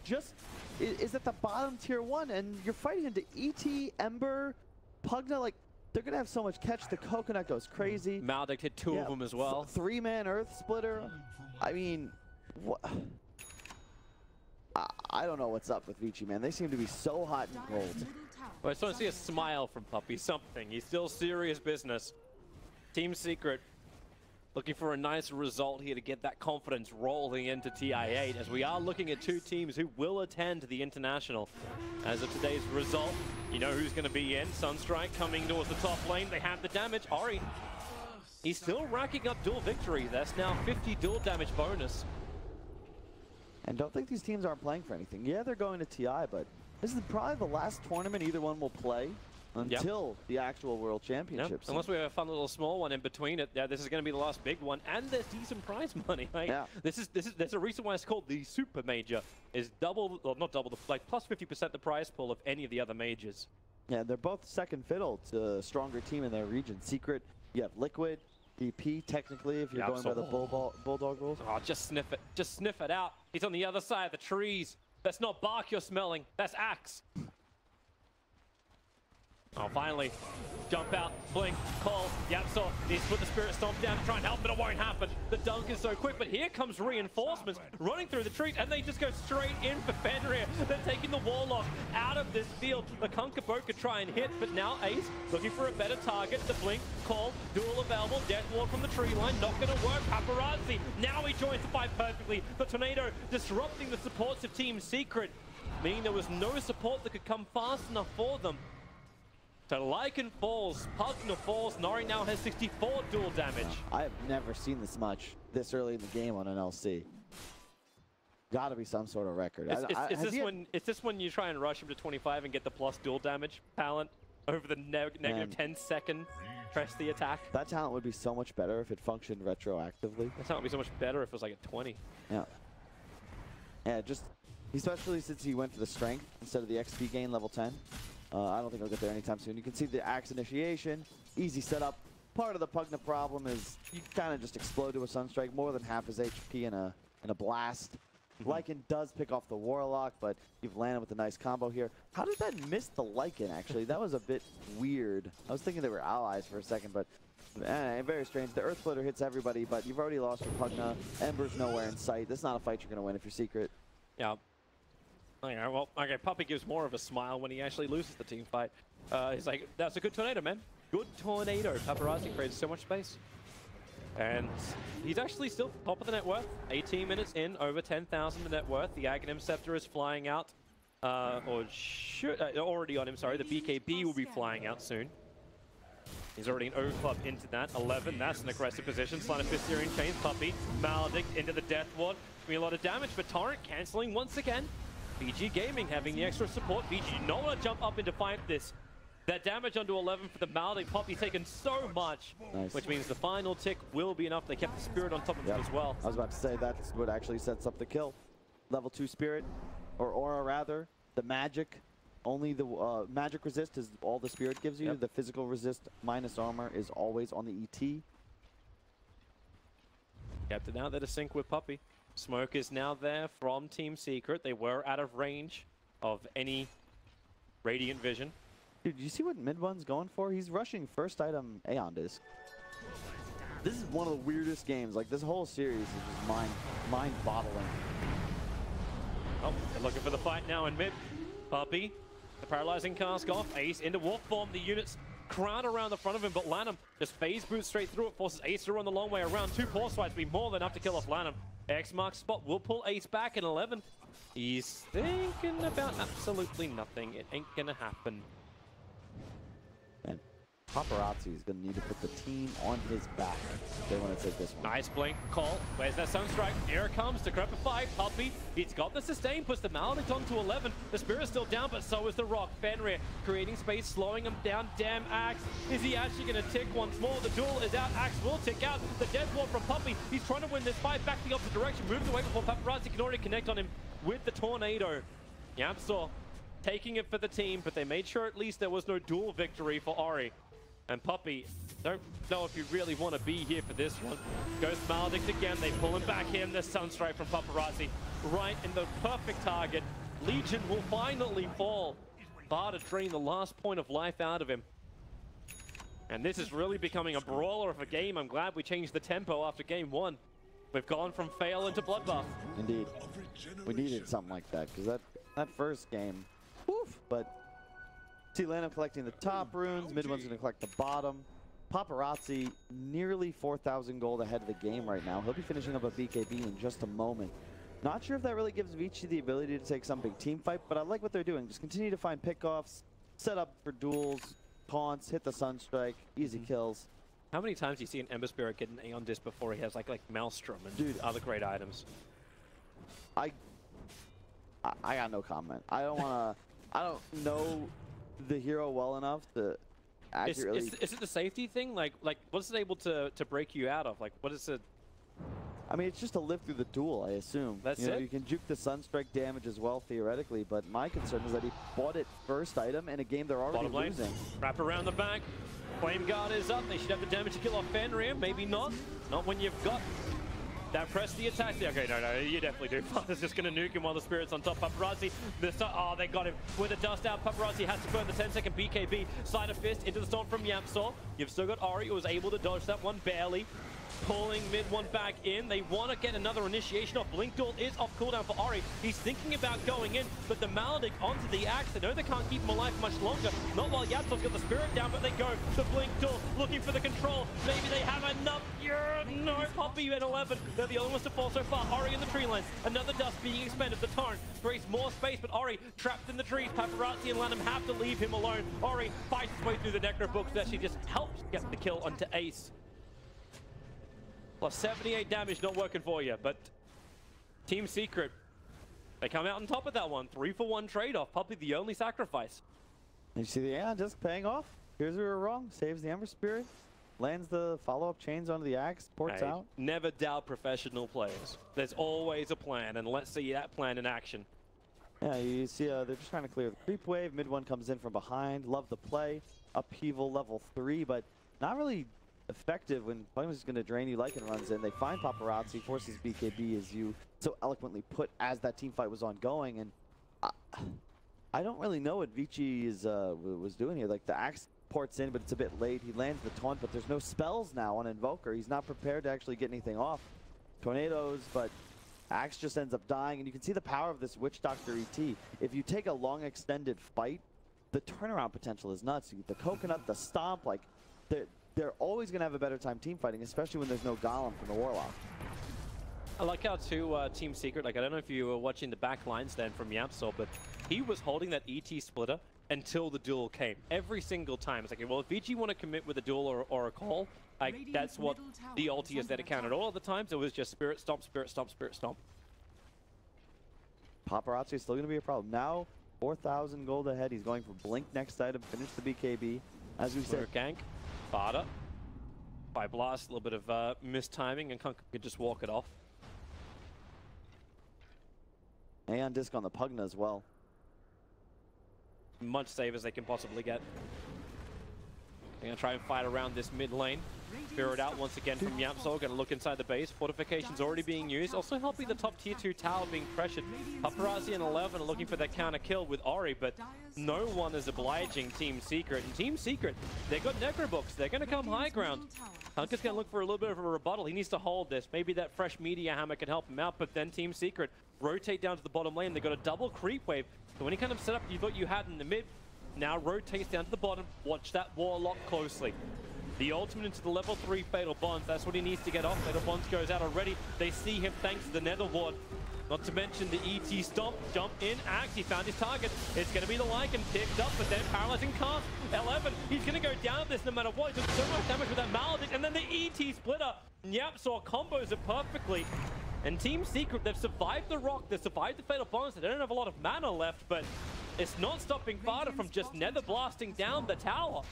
at the bottom tier 1, and you're fighting into ET, Ember, Pugna. Like, they're gonna have so much catch. The Coconut goes crazy. Maldic hit 2 of them as well. 3-man Earth Splitter. I mean, what? I don't know what's up with Vici, man. They seem to be so hot and cold. Well, I just want to see a smile from Puppey. Something. He's still serious business. Team Secret looking for a nice result here to get that confidence rolling into TI8, as we are looking at 2 teams who will attend the International. As of today's result, you know who's going to be in. Sunstrike coming towards the top lane. They have the damage. Ori, he's still racking up dual victory. That's now 50 dual damage bonus. And don't think these teams aren't playing for anything. Yeah, they're going to TI, but this is probably the last tournament either one will play until the actual World Championships. Yep. Unless we have a fun little small one in between it. Yeah, this is going to be the last big one, and there's decent prize money. Right? Yeah. There's a reason why it's called the Super Major. Is double, or not double, like plus 50% the prize pool of any of the other majors. Yeah, they're both second fiddle to a stronger team in their region. Secret, you have Liquid, DP technically, if you're going by the Bulldog rules. Oh, just sniff it. Just sniff it out. He's on the other side of the trees. That's not bark you're smelling. That's Axe. Oh, finally. Jump out, blink, call, YapzOr needs to put the Spirit Stomp down to try and help, but it won't happen. The dunk is so quick, but here comes reinforcements running through the trees, and they just go straight in for Fenrir. They're taking the Warlock out of this field. The Kunkka Boat could try and hit, but now Ace looking for a better target. The blink, call, duel available, Death Ward from the tree line, not gonna work. Paparazzi, now he joins the fight perfectly. The Tornado disrupting the supports of Team Secret, meaning there was no support that could come fast enough for them. So Lycan falls, Pugna falls, Nori now has 64 dual damage. I have never seen this much this early in the game on an LC. Gotta be some sort of record. Is this when you try and rush him to 25 and get the plus dual damage talent over the negative 10-second press the attack? That talent would be so much better if it functioned retroactively. That talent would be so much better if it was like at 20. Yeah. Yeah, just, especially since he went for the strength instead of the XP gain level 10. I don't think he'll get there anytime soon. You can see the Axe initiation, easy setup. Part of the Pugna problem is you kind of just explode to a Sunstrike, more than half his HP in a blast. Lycan does pick off the Warlock, but you've landed with a nice combo here. How did that miss the Lycan, actually? That was a bit weird. I was thinking they were allies for a second, but very strange. The Earth Splitter hits everybody, but you've already lost your Pugna. Ember's nowhere in sight. This is not a fight you're going to win if you're Secret. Yeah. Okay, well, okay, Puppey gives more of a smile when he actually loses the team fight. He's like, that's a good tornado, man. Good tornado. Paparazzi creates so much space. And he's actually still top of the net worth. 18 minutes in, over 10,000 the net worth. The Aghanim Scepter is flying out. Already on him, sorry. The BKB will be flying out soon. He's already an O club into that. 11, that's an aggressive position. Slant of Fistarian Chains, Puppey, Maledict into the Death Ward. Be a lot of damage, but Torrent cancelling once again. BG Gaming having the extra support. BG do not want to jump up and defiant this. That damage onto 11 for the Maledict. Puppey taken so much, which means the final tick will be enough. They kept the Spirit on top of him as well. I was about to say that's what actually sets up the kill. Level 2 Spirit, or Aura rather. The magic, only the magic resist is all the Spirit gives you. The physical resist minus armor is always on the ET. Kept it out there to sync with Puppey. Smoke is now there from Team Secret. They were out of range of any Radiant Vision. Dude, you see what Mid-One's going for? He's rushing first item Aeon Disc. This is one of the weirdest games. Like, this whole series is just mind-boggling. Oh, they're looking for the fight now in mid. Puppey, the paralyzing cask off. Ace into wolf form. The units crowd around the front of him, but Lanham just phase boots straight through it. Forces Ace to run the long way around. 2 force fights be more than enough to kill off Lanham. X marks spot will pull Ace back in 11. He's thinking about absolutely nothing. It ain't gonna happen. And Paparazzi is going to need to put the team on his back. They want to take this one. Nice blink call. Where's that Sunstrike? Here it comes. Decrepify. Puppey. He's got the sustain. Puts the Maledict onto 11. The Spirit's still down, but so is the Rock. Fenrir creating space, slowing him down. Damn Axe. Is he actually going to tick once more? The duel is out. Axe will tick out. The Death Ward from Puppey. He's trying to win this fight back the opposite direction. Moves away before Paparazzi can already connect on him with the Tornado. YapzOr taking it for the team, but they made sure at least there was no duel victory for Ori. And Puppey, don't know if you really want to be here for this one. Goes Maledict again. They pull him back in. The Sunstrike from Paparazzi right in the perfect target. Legion will finally fall. FATA drain the last point of life out of him. And this is really becoming a brawler of a game. I'm glad we changed the tempo after game one. We've gone from fail into bloodbath. Indeed. We needed something like that, because that first game, woof, but see Lano collecting the top runes, mid one's going to collect the bottom. Paparazzi nearly 4,000 gold ahead of the game right now. He'll be finishing up a BKB in just a moment. Not sure if that really gives Vici the ability to take some big team fight, but I like what they're doing. Just continue to find pickoffs, set up for duels, taunts, hit the Sunstrike, easy kills. How many times do you see an Ember Spirit get an Aeon Disc before he has like Maelstrom and other great items? I got no comment. I don't know the hero well enough to accurately. Is it the safety thing? Like what's it able to break you out of? Like what is it? I mean, it's just to live through the duel, I assume. That's it? You can juke the Sunstrike damage as well, theoretically, but my concern is that he bought it first item in a game they're already losing. Wrap around the back. Flame Guard is up. They should have the damage to kill off Fenrir. Maybe not. Not when you've got that press the attack. Okay, no, you definitely do. FATA's just going to nuke him while the Spirit's on top. Paparazzi, oh, they got him. With the dust out, Paparazzi has to burn the 10-second BKB. Side of Fist into the storm from YapzOr. You've still got Ori, who was able to dodge that one barely. Pulling mid one back in. They want to get another initiation off. Blink Duel is off cooldown for Ori. He's thinking about going in, but the Maledict onto the Axe. They know they can't keep him alive much longer. Not while YapzOr's got the Spirit down, but they go. The Blink Duel looking for the control. Maybe they have enough. Yeah, no, Puppey at 11. They're the only ones to fall so far. Ori in the tree lines. Another dust being expended. The Torrent creates more space, but Ori trapped in the trees. Paparazzi and Lanham have to leave him alone. Ori fights his way through the Necro books. That actually just helps get the kill onto Ace. Plus 78 damage not working for you, but Team Secret, they come out on top of that one. 3-for-1 trade-off, probably the only sacrifice. You see the Aeon just paying off. Here's where we're wrong. Saves the Ember Spirit, lands the follow-up chains onto the Axe, ports out. Never doubt professional players. There's always a plan, and let's see that plan in action. Yeah, you see they're just trying to clear the creep wave. Mid one comes in from behind. Love the play. Upheaval level 3, but not really effective when Flame is going to drain you. Lycan runs in. They find Paparazzi, forces BKB, as you so eloquently put, as that team fight was ongoing. And I don't really know what Vici was doing here. Like, the Axe ports in, but it's a bit late. He lands the taunt, but there's no spells now on Invoker. He's not prepared to actually get anything off. Tornadoes, but Axe just ends up dying. And you can see the power of this Witch Doctor ET. If you take a long extended fight, the turnaround potential is nuts. The coconut, the stomp, like, they're always going to have a better time team fighting, especially when there's no Golem from the Warlock. I like how Team Secret, like I don't know if you were watching the back lines then from YapzOr, but he was holding that ET splitter until the duel came. Every single time. It's like, well, if Vici want to commit with a duel or a call, like that's what the ulti is there to counter. All of the times it was just Spirit Stomp, Spirit Stomp, Spirit Stomp. Paparazzi is still going to be a problem. Now, 4,000 gold ahead. He's going for Blink next item, finish the BKB. As we said, gank. FATA by blast, a little bit of mistiming, and Kunkka could just walk it off. Aeon Disc on the Pugna as well. Much save as they can possibly get. They're going to try and fight around this mid lane. Spirit out once again from YapzOr. Going to look inside the base. Fortification's already being used. Also helping the top tier 2 tower being pressured. Paparazzi and 11 are looking for that counter kill with Ori, but no one is obliging Team Secret. And Team Secret, they've got Necro books. They're going to come high ground. Kunkka's going to look for a little bit of a rebuttal. He needs to hold this. Maybe that fresh Meteor Hammer can help him out, but then Team Secret rotate down to the bottom lane. They've got a double creep wave. So any kind of setup you thought you had in the mid, now rotates down to the bottom. Watch that Warlock closely. The ultimate into the level 3 Fatal Bonds. That's what he needs to get off. Fatal Bonds goes out already. They see him thanks to the Nether Ward. Not to mention the ET stomp, jump in, axe, he found his target. It's going to be the Lycan picked up, but then paralyzing cast. 11, he's going to go down this no matter what. He took so much damage with that Maledict, and then the ET splitter. YapzOr combos it perfectly. And Team Secret, they've survived the rock, they've survived the fatal bonus. They don't have a lot of mana left, but it's not stopping FATA from just nether blasting down the tower.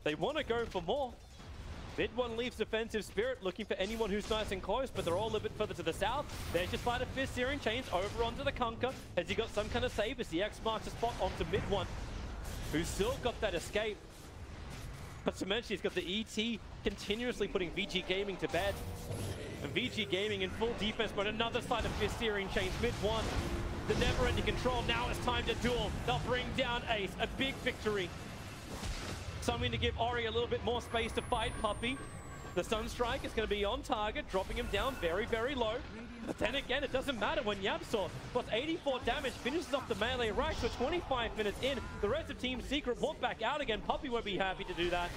They want to go for more. Mid one leaves Defensive Spirit, looking for anyone who's nice and close, but they're all a little bit further to the south. There's just FATA Fist Searing Chains over onto the Kunkka. Has he got some kind of save as the X marks a spot onto mid one, who's still got that escape. But to mention, he's got the ET continuously putting VG Gaming to bed. And VG Gaming in full defense, but another side of Fist Searing Chains mid one. The never-ending control, now it's time to duel. They'll bring down Ace, a big victory. Something to give Ori a little bit more space to fight Puppey. The Sunstrike is going to be on target, dropping him down very, very low. But then again, it doesn't matter when YapzOr plus 84 damage finishes off the melee right. So 25 minutes in, the rest of Team Secret want back out again. Puppey won't be happy to do that.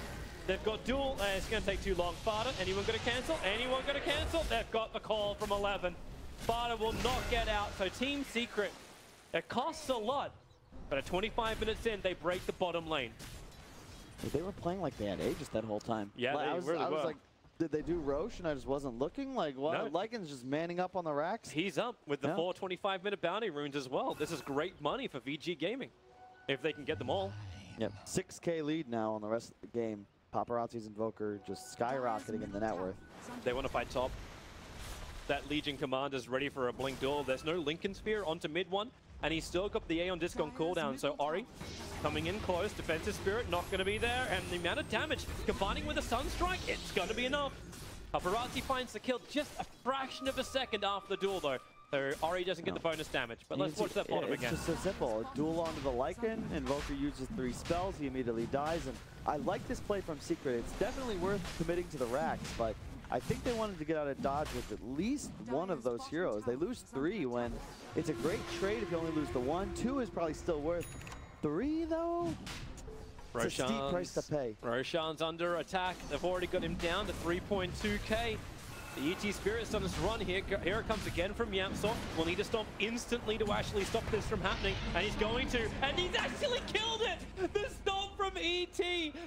They've got duel, it's going to take too long. FATA, anyone going to cancel? Anyone going to cancel? They've got the call from 11. FATA will not get out, so Team Secret, it costs a lot. But at 25 minutes in, they break the bottom lane. They were playing like they had Aegis that whole time. Yeah, like, they really were. I was like, did they do Roche and I just wasn't looking? Like, what? No. Lycan's just manning up on the racks? He's up with the 4 25-minute bounty runes as well. This is great money for VG Gaming, if they can get them all. Yep, 6K lead now on the rest of the game. Paparazzi's Invoker just skyrocketing in the net worth. They want to fight top. That Legion Commander's ready for a blink duel. There's no Lincoln Sphere onto mid one, and he's still got the Aeon Disc on cooldown. So Ori coming in close, Defensive Spirit not going to be there, and the amount of damage combining with a Sunstrike, it's going to be enough. Paparazzi finds the kill just a fraction of a second after the duel though. So Ori doesn't get the bonus damage, but let's watch that bottom again. It's just so simple. Duel onto the Lycan, Invoker uses 3 spells, he immediately dies, and I like this play from Secret. It's definitely worth committing to the racks, but I think they wanted to get out of dodge with at least one of those heroes. They lose 3 when it's a great trade if you only lose the 1. 2 is probably still worth 3 though. It's a steep price to pay. Roshan's under attack. They've already got him down to 3.2k. The ET Spirit Sun is run here. Here it comes again from YapzOr. We'll need to stomp instantly to actually stop this from happening. And he's going to. And he's actually killed it! The stomp from ET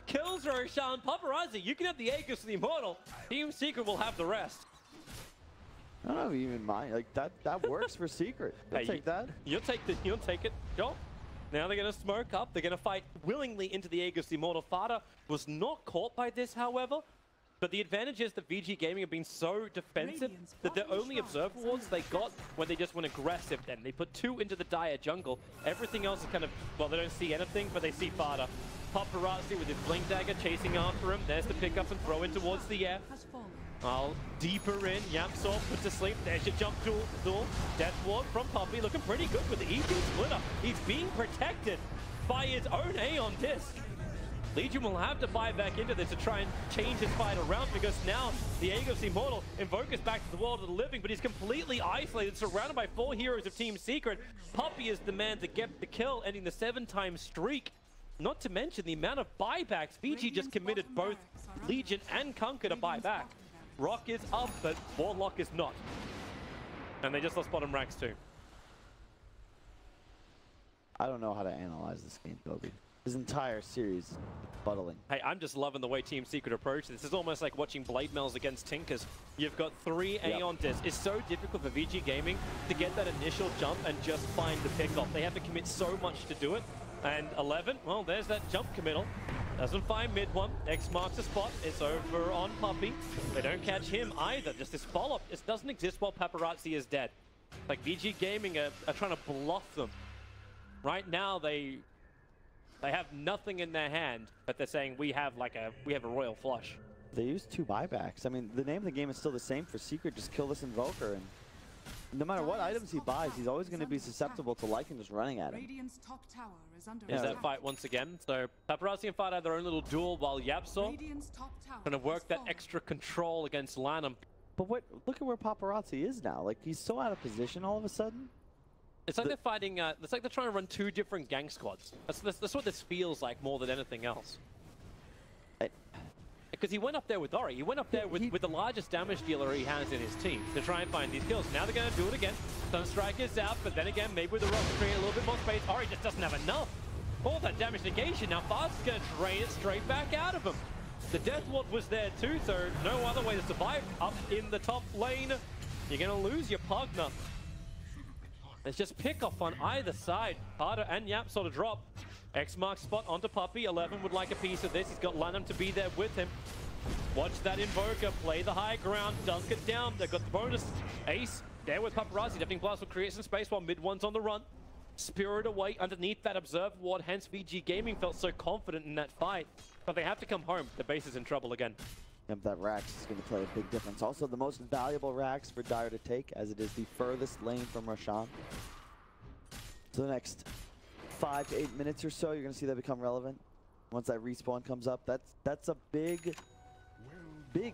kills Roshan. Paparazzi, you can have the Aegis of the Immortal. Team Secret will have the rest. I don't know if you even mind. Like, that works for Secret. They'll take that. You'll take it. Go. Now they're going to smoke up. They're going to fight willingly into the Aegis of the Immortal. FATA was not caught by this, however. But the advantage is that VG Gaming have been so defensive that the only observer wards they got when they just went aggressive then. They put 2 into the dire jungle. Everything else is kind of, well, they don't see anything, but they see FATA. Paparazzi with his blink dagger chasing after him. There's the pick up and throw in towards the air. Deeper in, YapzOr put to sleep. There's your jump duel. Death Ward from Puppey looking pretty good with the ET splitter. He's being protected by his own Aeon Disc. Legion will have to buy back into this to try and change his fight around because now the Aegis Immortal Invoker's back to the world of the living, but he's completely isolated, surrounded by 4 heroes of Team Secret. Puppey is the man to get the kill, ending the 7-time streak. Not to mention the amount of buybacks. VG just committed both Legion and Kunkka to buy back. Rock is up, but Warlock is not. And they just lost bottom ranks too. I don't know how to analyze this game, Kobe. This entire series is buttling. Hey, I'm just loving the way Team Secret approach this. Is almost like watching Blade Mells against Tinkers. You've got 3 Aeon Discs. It's so difficult for VG Gaming to get that initial jump and just find the pickoff. They have to commit so much to do it. And 11, well, there's that jump committal. Doesn't find mid one. X marks the spot. It's over on Puppey. They don't catch him either. Just this follow-up. This doesn't exist while Paparazzi is dead. Like VG Gaming are trying to bluff them. Right now, they have nothing in their hand, but they're saying we have a royal flush. They use 2 buybacks. I mean, the name of the game is still the same for Secret. Just kill this Invoker, and no matter what items he buys, he's always going to be susceptible to Lycan just running at him. There's that fight once again. So Paparazzi and FATA have their own little duel while YapzOr trying to work that extra control against Lanham. But look at where Paparazzi is now. Like, he's so out of position all of a sudden. It's like they're fighting, it's like they're trying to run 2 different gang squads. That's what this feels like more than anything else. Because he went up there with Ori. He went up there with the largest damage dealer he has in his team to try and find these kills. Now they're going to do it again. Sunstrike is out, but then again, maybe with the rocket create a little bit more space. Ori just doesn't have enough. All that damage negation. Now Fast is going to drain it straight back out of him. The Death Ward was there too, so no other way to survive up in the top lane. You're going to lose your Pugna. There's just pick off on either side. FATA and YapzOr to drop. X marks spot onto Puppey. 11 would like a piece of this. He's got Lanham to be there with him. Watch that Invoker play the high ground, dunk it down. They've got the bonus. Ace there with Paparazzi. Deafening Blast will create some space while mid one's on the run. Spirit away underneath that Observe Ward. Hence VG Gaming felt so confident in that fight. But they have to come home. The base is in trouble again. Yep, that Rax is going to play a big difference. Also, the most valuable Rax for Dire to take, as it is the furthest lane from Roshan. So the next 5 to 8 minutes or so, you're going to see that become relevant. Once that respawn comes up, that's a big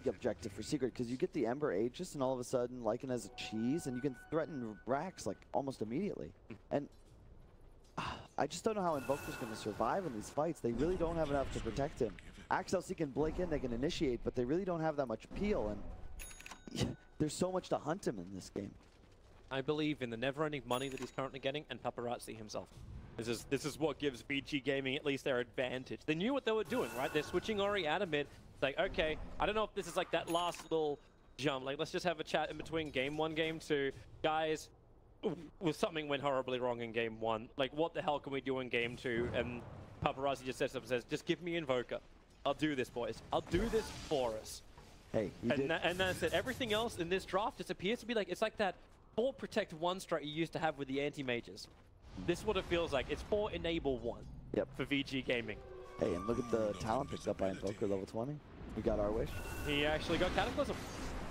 objective for Secret, because you get the Ember Aegis, and all of a sudden, Lycan has a cheese, and you can threaten Rax like almost immediately. And I just don't know how Invoker's going to survive in these fights. They really don't have enough to protect him. Axel can blink in, they can initiate, but they really don't have that much peel, and there's so much to hunt him in this game. I believe in the never-ending money that he's currently getting, and Paparazzi himself. This is what gives VG Gaming at least their advantage. They knew what they were doing, right? They're switching Ori out of mid. It's like, okay, I don't know if this is like that last little jump. Like, let's just have a chat in between game 1, game 2. Guys, something went horribly wrong in game 1. Like, what the hell can we do in game 2? And Paparazzi just sets up and says, just give me Invoker. I'll do this, boys. I'll do this for us. Hey, and that's it. Everything else in this draft just appears to be like, it's like that 4 protect 1 strat you used to have with the anti-mages. This is what it feels like. It's 4 enable 1 for VG Gaming. Hey, and look at the talent picked up by Invoker, level 20. We got our wish. He actually got Cataclysm.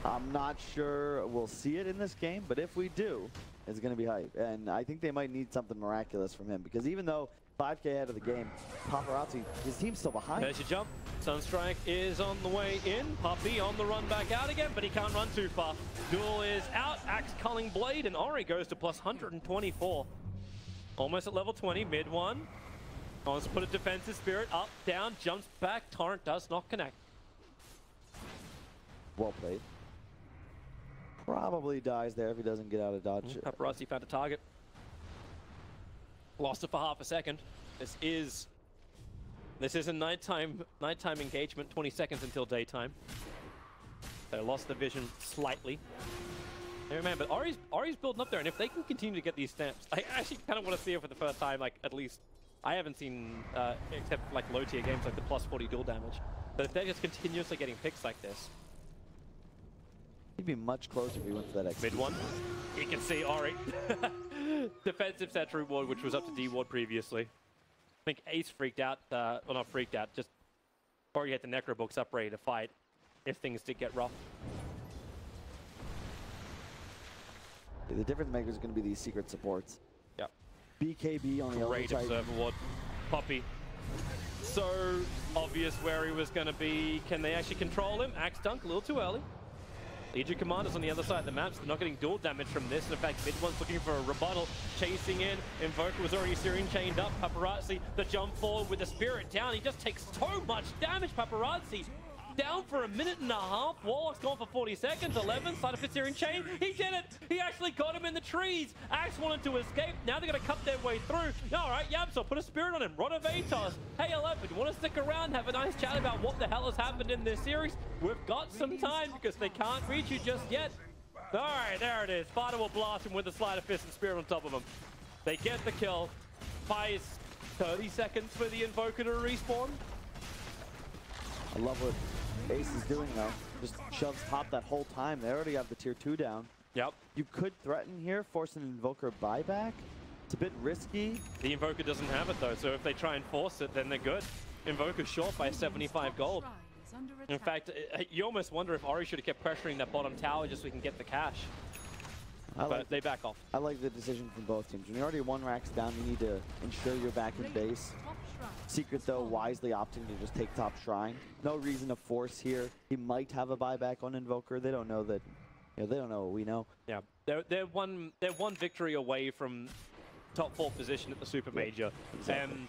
I'm not sure we'll see it in this game, but if we do, it's going to be hype. And I think they might need something miraculous from him, because even though 5K ahead of the game, Paparazzi, his team's still behind. There's your jump. Sunstrike is on the way in. Puppey on the run back out again, but he can't run too far. Duel is out. Axe Culling Blade, and Ori goes to plus 124. Almost at level 20, mid 1. Wants to put a defensive spirit up, down, jumps back. Torrent does not connect. Well played. Probably dies there if he doesn't get out of dodge. Paparazzi found a target. Lost it for half a second. This is a nighttime engagement, 20 seconds until daytime. They lost the vision slightly. Hey man, but Ori's building up there, and if they can continue to get these stamps, I actually kind of want to see it for the first time, like at least I haven't seen except like low tier games like the plus 40 dual damage. But if they're just continuously getting picks like this, he'd be much closer if he went for that XP. Mid 1, you can see Ori. Defensive Satchel Ward, which was up to D Ward previously. I think Ace freaked out, well not freaked out, just Ori had the Necro books up ready to fight if things did get rough. The difference maker is going to be these secret supports. Yep. BKB on the other Great side. Observer Ward. Puppey. So obvious where he was going to be. Can they actually control him? Axe Dunk a little too early. Legion Commanders on the other side of the map, so they're not getting dual damage from this. In fact, mid one's looking for a rebuttal. Chasing in. Invoker was already Syrian chained up. Paparazzi, the jump forward with the spirit down. He just takes so much damage. Paparazzi down for a minute and a half. Warlock's gone for 40 seconds. 11, side of Syrian chain. He did it! He actually got him in the trees. Axe wanted to escape. Now they're going to cut their way through. All right, YapzOr, put a spirit on him. Rotovatos. Hey, 11, you want to stick around and have a nice chat about what the hell has happened in this series? We've got some time because they can't reach you just yet. All right, there it is. FATA will blast him with the Sleight of Fist and spirit on top of him. They get the kill. Buys 30 seconds for the Invoker to respawn. I love what Ace is doing though. Just shoves top that whole time. They already have the tier 2 down. Yep. You could threaten here, force an Invoker buyback. It's a bit risky. The Invoker doesn't have it though, so if they try and force it, then they're good. Invoker's short by 75 gold. In fact, you almost wonder if Ori should have kept pressuring that bottom tower just so we can get the cash. But they back off. I like the decision from both teams. When you're already 1 racks down, you need to ensure you're back in base. Secret, though, wisely opting to just take top shrine. No reason to force here. He might have a buyback on Invoker. They don't know that. You know, they don't know what we know. Yeah, they're one victory away from top 4 position at the Super Major, exactly. and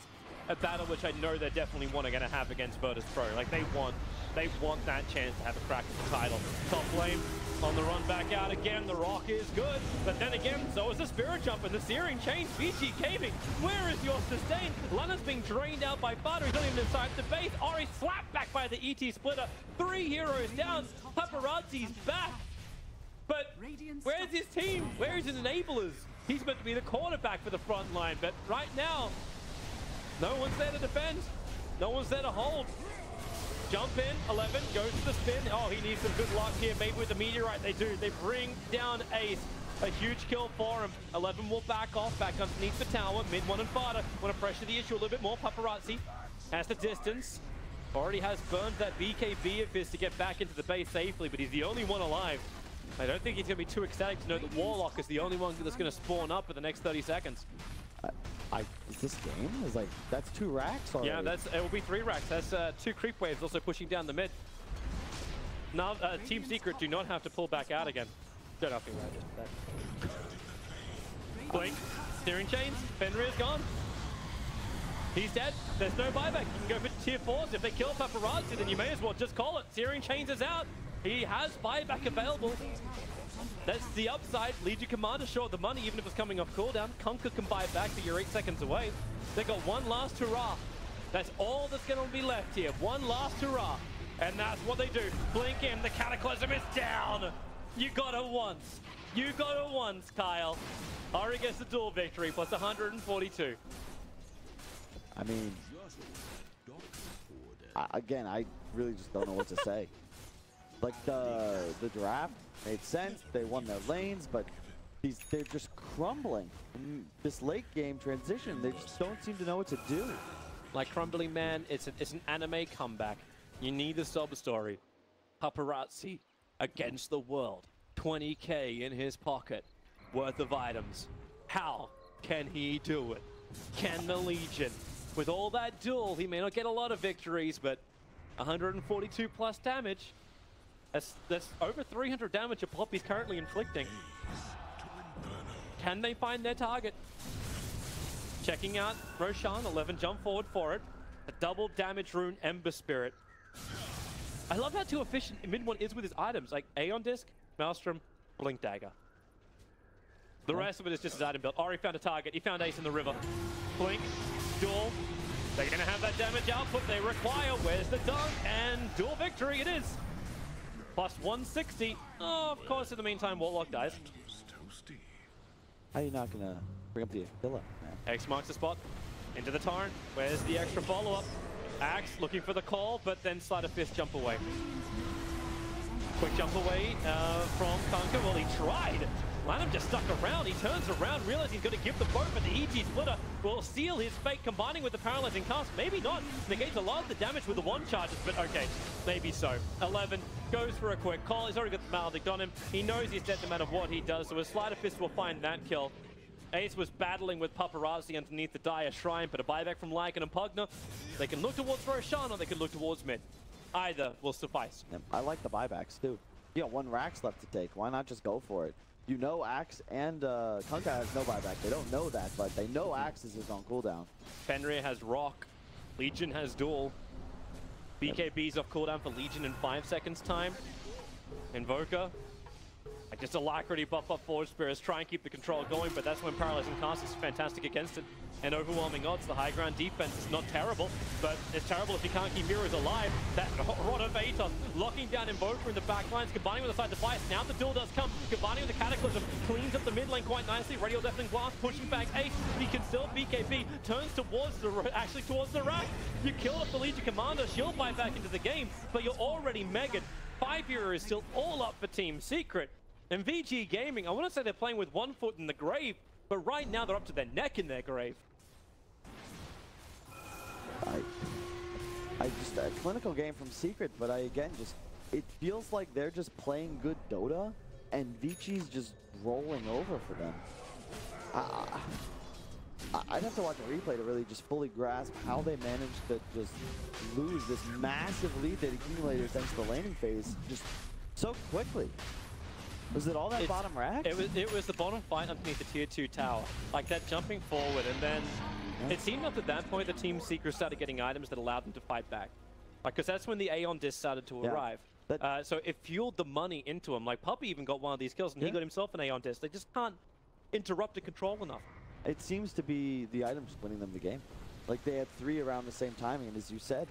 a battle which I know they're definitely going to have against Virtus Pro. Like, they want that chance to have a crack at the title. Top lane on the run back out again. The rock is good, but then again, so is the spirit jump and the searing chain. Vici Gaming, where is your sustain? Lana's being drained out by FATA. He's not even inside the base. Ari slapped back by the ET splitter. 3 heroes down. Paparazzi's back. But where's his team? Where is his enablers? He's meant to be the quarterback for the front line, but right now, no one's there to defend. No one's there to hold. Jump in, 11, goes to the spin. Oh, he needs some good luck here. Maybe with the meteorite they do. They bring down Ace. A huge kill for him. 11 will back off, back underneath the tower. Mid 1 and FATA want to pressure the issue a little bit more. Paparazzi has the distance. Already has burned that BKB of his to get back into the base safely, but he's the only one alive. I don't think he's going to be too ecstatic to know that Warlock is the only one that's going to spawn up in the next 30 seconds. Is this game? Is like, that's 2 racks already. Yeah, it will be 3 racks. That's 2 creep waves also pushing down the mid. Now, Team Secret do not have to pull back out again. Don't have to worry about that. Blink, steering chains, Fenrir is gone. He's dead. There's no buyback. You can go for tier 4s. If they kill Paparazzi, then you may as well just call it. Searing chains is out. He has buyback available. That's the upside. Legion Commander short the money, even if it's coming off cooldown. Conquer can buy back, but you're 8 seconds away. They got one last hurrah. That's all that's going to be left here. One last hurrah. And that's what they do. Blink in. The Cataclysm is down. You got it once. You got it once, Kyle. Ari gets the duel victory, plus 142. I mean, again, I really just don't know what to say. Like, the draft made sense. They won their lanes, but they're just crumbling. In this late game transition, they just don't seem to know what to do. Like Crumbling Man, it's an anime comeback. You need the sub story. Paparazzi against the world. 20k in his pocket worth of items. How can he do it? Can the Legion? With all that duel, he may not get a lot of victories, but 142 plus damage. That's over 300 damage that Puppey's currently inflicting. Can they find their target? Checking out Roshan, 11 jump forward for it. A double damage rune, Ember Spirit. I love how too efficient mid one is with his items, like Aeon Disc, Maelstrom, Blink Dagger. The rest of it is just his item build. Ari found a target, he found Ace in the river. Blink, duel. They're gonna have that damage output they require. Where's the dunk? And duel victory it is. Plus 160. Oh, of course, in the meantime, Warlock dies. How are you not gonna bring up the Aquila, man? X marks the spot. Into the Torrent. Where's the extra follow-up? Axe looking for the call, but then Sleight of Fist jump away. Quick jump away from Conquer. Well, he tried. Lanham just stuck around. He turns around, realizes he's going to give the boat, but the EG splitter will seal his fate, combining with the paralyzing cast. Maybe not. Negates a lot of the damage with the 1 charges, but okay, maybe so. 11 goes for a quick call. He's already got the Maledict on him. He knows he's dead no matter what he does, so his Sleight of Fist will find that kill. Ace was battling with Paparazzi underneath the Dire Shrine, but a buyback from Lycan and Pugner. They can look towards Roshan or they can look towards mid. Either will suffice. I like the buybacks too. You got 1 Rax left to take. Why not just go for it? You know Axe and Kunkka has no buyback. They don't know that, but they know Axe is on cooldown. Fenrir has Rock. Legion has Duel. BKB's off cooldown for Legion in 5 seconds time. Invoker. Like just Alacrity buff up Forge Spirits, try and keep the control going, but that's when Paralyzing Cast is fantastic against it. And overwhelming odds, the high ground defense is not terrible, but it's terrible if you can't keep heroes alive. That Rod of Atos locking down Invoker in the back lines, combining with the side device. Now the duel does come, combining with the Cataclysm, cleans up the mid lane quite nicely. Radio Deafening Blast pushing back Ace. He can still BKB, turns towards the rack. You kill off the Legion Commander, she'll buy back into the game, but you're already megged. 5 heroes still all up for Team Secret. And VG Gaming, I want to say they're playing with 1 foot in the grave, but right now they're up to their neck in their grave. I just a clinical game from Secret, but it feels like they're just playing good Dota, and Vici's just rolling over for them. I'd have to watch a replay to really just fully grasp how they managed to just lose this massive lead that accumulated thanks to the laning phase just so quickly. Was it all that bottom rack? It was the bottom fight underneath the tier 2 tower. Like that jumping forward and then It seemed up at that point the Team Secret started getting items that allowed them to fight back. Because that's when the Aeon disc started to arrive. So it fueled the money into him. Like Puppey even got one of these kills and he got himself an Aeon disc. They just can't interrupt the control enough. It seems to be the items winning them the game. Like they had 3 around the same timing, and as you said,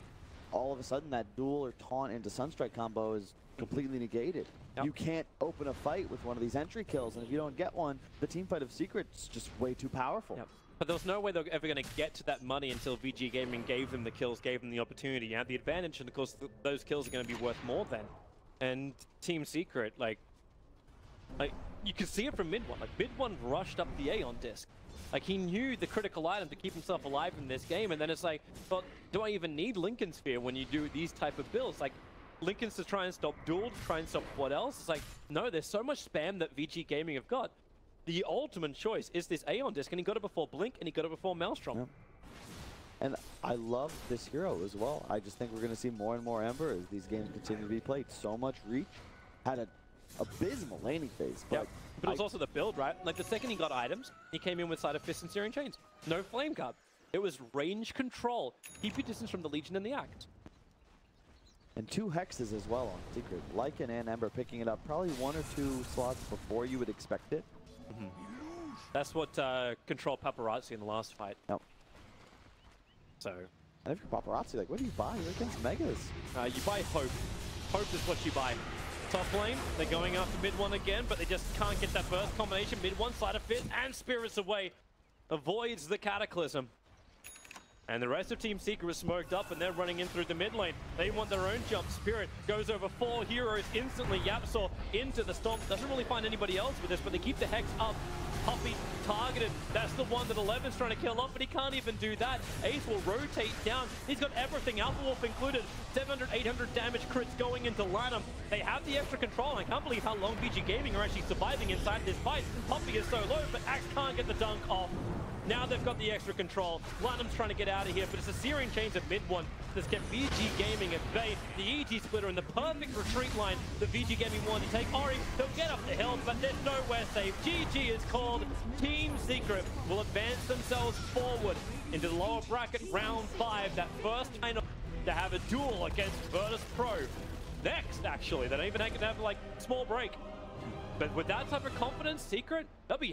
all of a sudden that duel or taunt into Sunstrike combo is completely negated. You can't open a fight with one of these entry kills, and if you don't get one, the team fight of Secret's just way too powerful. But there was no way they were ever going to get to that money until VG Gaming gave them the kills, gave them the opportunity. You had the advantage, and of course those kills are going to be worth more then. And Team Secret, like you can see it from mid one. Like mid one rushed up the Aeon disc. Like he knew the critical item to keep himself alive in this game, and then it's like, well, do I even need Lincoln Sphere when you do these type of builds? Like Lincoln's to try and stop duel, to try and stop what else? It's like, no, there's so much spam that VG Gaming have got. The ultimate choice is this Aeon disc, and he got it before Blink, and he got it before Maelstrom. And I love this hero as well. I just think we're going to see more and more Ember as these games continue to be played. So much reach. Had an abysmal laning phase. But But it was also the build, right? Like the second he got items, he came in with Side of Fist and Searing Chains. No Flame Guard. It was range control. Keep your distance from the Legion and the Act. And 2 hexes as well on Secret. Lycan and Ember picking it up probably 1 or 2 slots before you would expect it. That's what controlled Paparazzi in the last fight. So. And if you're Paparazzi, like, what do you buy? You're against Megas. You buy Hope. Hope is what you buy. Top lane, they're going after mid one again, but they just can't get that burst combination. Mid one, Side of Fist, and Spirits Away. Avoids the Cataclysm. And the rest of Team Secret is smoked up, and they're running in through the mid lane. They want their own jump. Spirit goes over 4 heroes instantly. YapzOr into the Stomp. Doesn't really find anybody else with this, but they keep the Hex up. Puppey targeted. That's the one that 11's trying to kill off, but he can't even do that. Ace will rotate down. He's got everything, Alpha Wolf included. 700, 800 damage crits going into Lanham. They have the extra control. I can't believe how long VG Gaming are actually surviving inside this fight. Puppey is so low, but Axe can't get the dunk off. Now they've got the extra control. Lanham's trying to get out of here, but it's the Searing Chains at mid one that's kept VG Gaming at bay. The EG splitter and the perfect retreat line that VG Gaming wanted to take. Ori, they'll get up the hill, but there's nowhere safe. GG is called. Team Secret will advance themselves forward into the lower bracket round 5. That first time to have a duel against Virtus Pro. Next, actually, they don't even have to have like small break. But with that type of confidence, Secret, they'll be